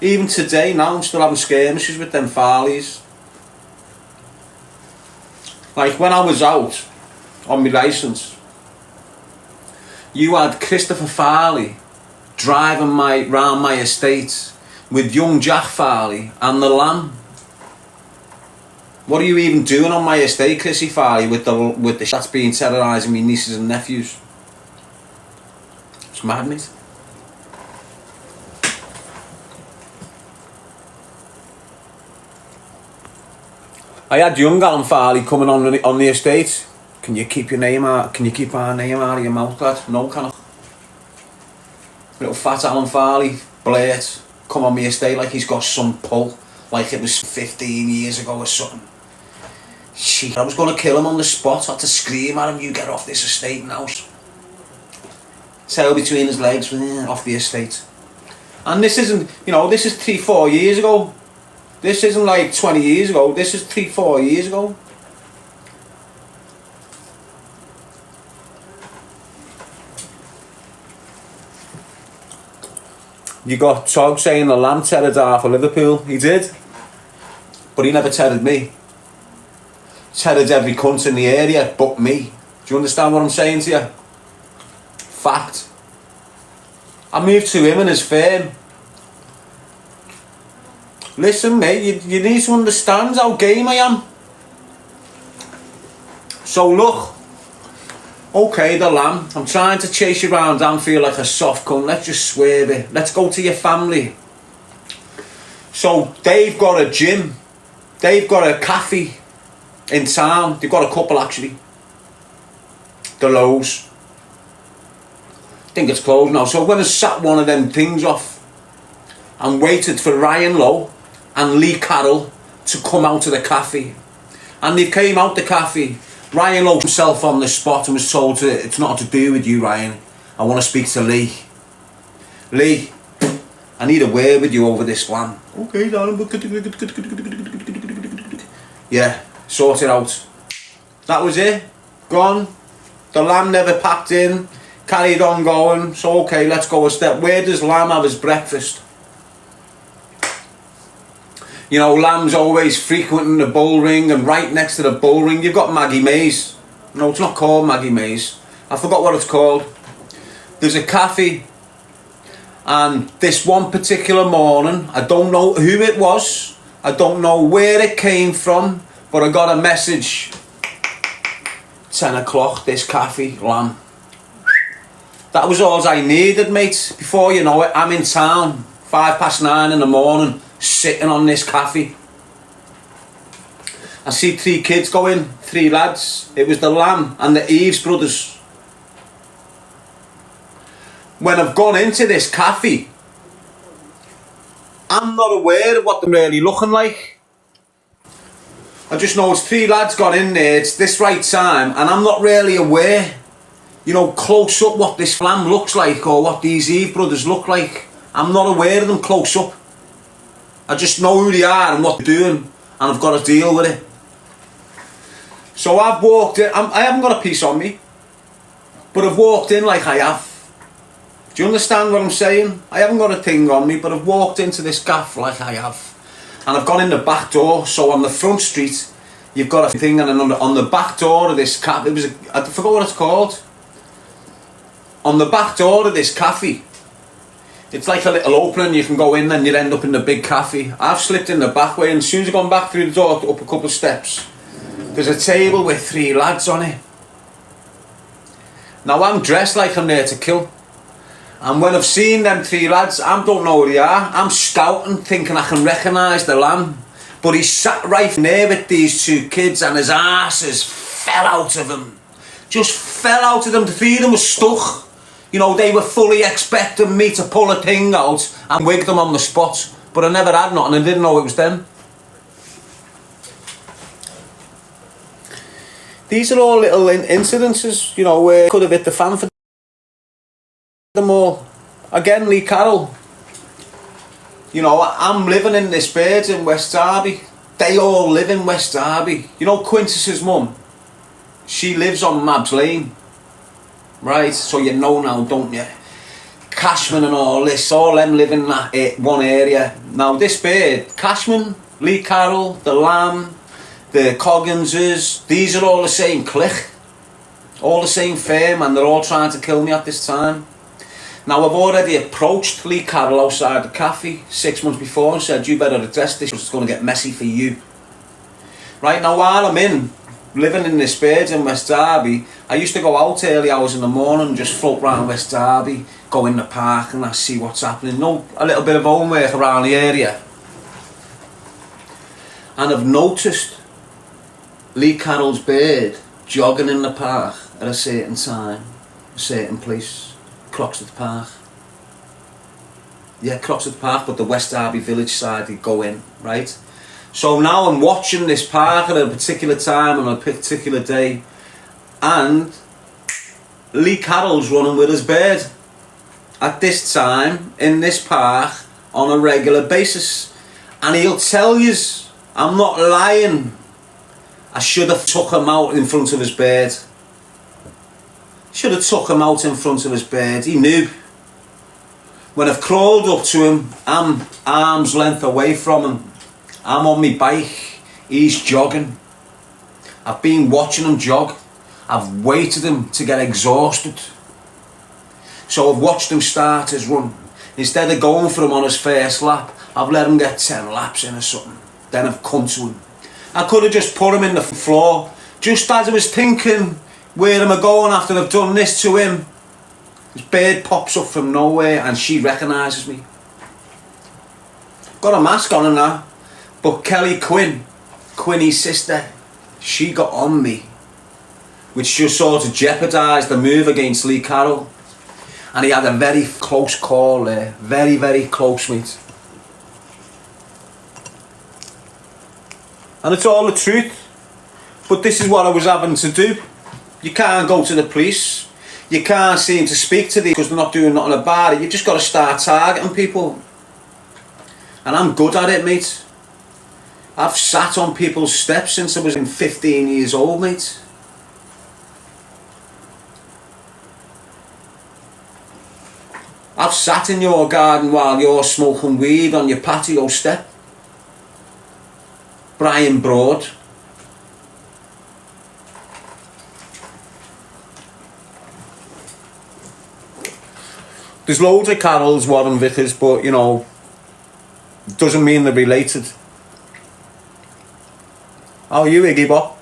Even today now, I'm still having skirmishes with them Farleys. Like when I was out on my licence, you had Christopher Farley driving round my estate with young Jack Farley and the lamb. What are you even doing on my estate, Chrissy Farley, with the that's being terrorising me nieces and nephews? It's mad, mate. I had young Alan Farley coming on the estate. Can you keep your name out? Can you keep our name out of your mouth, lad? No, can I? Little fat Alan Farley, blurt, come on my estate like he's got some pull, like it was 15 years ago or something. Shit, I was going to kill him on the spot. I had to scream at him, you get off this estate now. Tail between his legs, off the estate. And this isn't, you know, this is 3-4 years ago. This isn't like 20 years ago. This is 3-4 years ago. You got Tog saying the lamb tethered half of Liverpool. He did. But he never tethered me. Tethered every cunt in the area but me. Do you understand what I'm saying to you? Fact. I moved to him and his firm. Listen, mate, you need to understand how game I am. So look, okay, the lamb, I'm trying to chase you around and feel like a soft cunt. Let's just swerve it. Let's go to your family. So they've got a gym. They've got a cafe in town. They've got a couple actually. The Lowe's. I think it's closed now. So I'm going to sat one of them things off and waited for Ryan Lowe and Lee Carroll to come out of the cafe. And they came out the cafe. Ryan Lowe himself on the spot and was told it's not to do with you, Ryan. I want to speak to Lee. Lee, I need a word with you over this lamb. Okay, darling. Yeah, sort it out. That was it. Gone. The lamb never packed in. Carried on going. So okay, let's go a step. Where does lamb have his breakfast? You know, lamb's always frequenting the bull ring, and right next to the bull ring you've got Maggie Mays. No, it's not called Maggie Mays. I forgot what it's called. There's a cafe, and this one particular morning, I don't know who it was, I don't know where it came from, but I got a message. 10 o'clock, this cafe, lamb. That was all I needed, mate. Before you know it, I'm in town, 9:05 in the morning, sitting on this cafe. I see 3 kids go in, 3 lads. It was the lamb and the Eves brothers. When I've gone into this cafe, I'm not aware of what they're really looking like. I just know it's 3 lads gone in there, it's this right time, and I'm not really aware, you know, close up what this lamb looks like or what these Eve brothers look like. I'm not aware of them close up. I just know who they are and what they're doing, and I've got to deal with it. So I've walked in, I haven't got a piece on me, but I've walked in like I have. Do you understand what I'm saying? I haven't got a thing on me, but I've walked into this gaff like I have. And I've gone in the back door, so on the front street, you've got a thing, and on the back door of this cafe, I forgot what it's called. On the back door of this cafe, it's like a little opening, you can go in and you end up in the big cafe. I've slipped in the back way, and as soon as I've gone back through the door, up a couple of steps, there's a table with 3 lads on it. Now I'm dressed like I'm there to kill. And when I've seen them 3 lads, I don't know who they are. I'm scouting, thinking I can recognise the lamb. But he sat right there with these 2 kids, and his asses fell out of him. Just fell out of them. The 3 of them were stuck. You know, they were fully expecting me to pull a thing out and wig them on the spot. But I never had nothing, I didn't know it was them. These are all little incidences, you know, where could have hit the fan for them all. Again, Lee Carroll. You know, I'm living in this bed in West Derby. They all live in West Derby. You know Quintus's mum? She lives on Mabs Lane. Right, so you know now, don't you? Cashman and all this, all them live in that one area. Now this bird, Cashman, Lee Carroll, the Lamb, the Cogginses, these are all the same clique, all the same firm, and they're all trying to kill me at this time. Now I've already approached Lee Carroll outside the cafe 6 months before and said, you better address this because it's going to get messy for you. Right now, while I'm living in this bird in West Derby, I used to go out early hours in the morning and just float around West Derby, go in the park and I see what's happening. No, a little bit of homework around the area. And I've noticed Lee Carroll's bird jogging in the park at a certain time, a certain place. Croxteth Park. Yeah, Croxteth Park, but the West Derby village side, you go in, right? So now I'm watching this park at a particular time on a particular day, and Lee Carroll's running with his bird at this time in this park on a regular basis. And he'll tell you, I'm not lying, I should have took him out in front of his bird. Should have took him out in front of his bird. He knew. When I've crawled up to him, I'm arm's length away from him. I'm on my bike. He's jogging. I've been watching him jog. I've waited him to get exhausted. So I've watched him start his run. Instead of going for him on his first lap, I've let him get 10 laps in or something. Then I've come to him. I could have just put him in the floor. Just as I was thinking, where am I going after I've done this to him? This bird pops up from nowhere and she recognises me. Got a mask on and that, but Kelly Quinny's sister, she got on me, which just sort of jeopardised the move against Lee Carroll. And he had a very close call there, very, very close, mate. And it's all the truth, but this is what I was having to do. You can't go to the police. You can't seem to speak to them because they're not doing nothing about it. You've just got to start targeting people. And I'm good at it, mate. I've sat on people's steps since I was 15 years old, mate. I've sat in your garden while you're smoking weed on your patio step. Brian Broad. There's loads of Carrolls, Warren Vickers, but you know, doesn't mean they're related. How are you, Iggy Bop?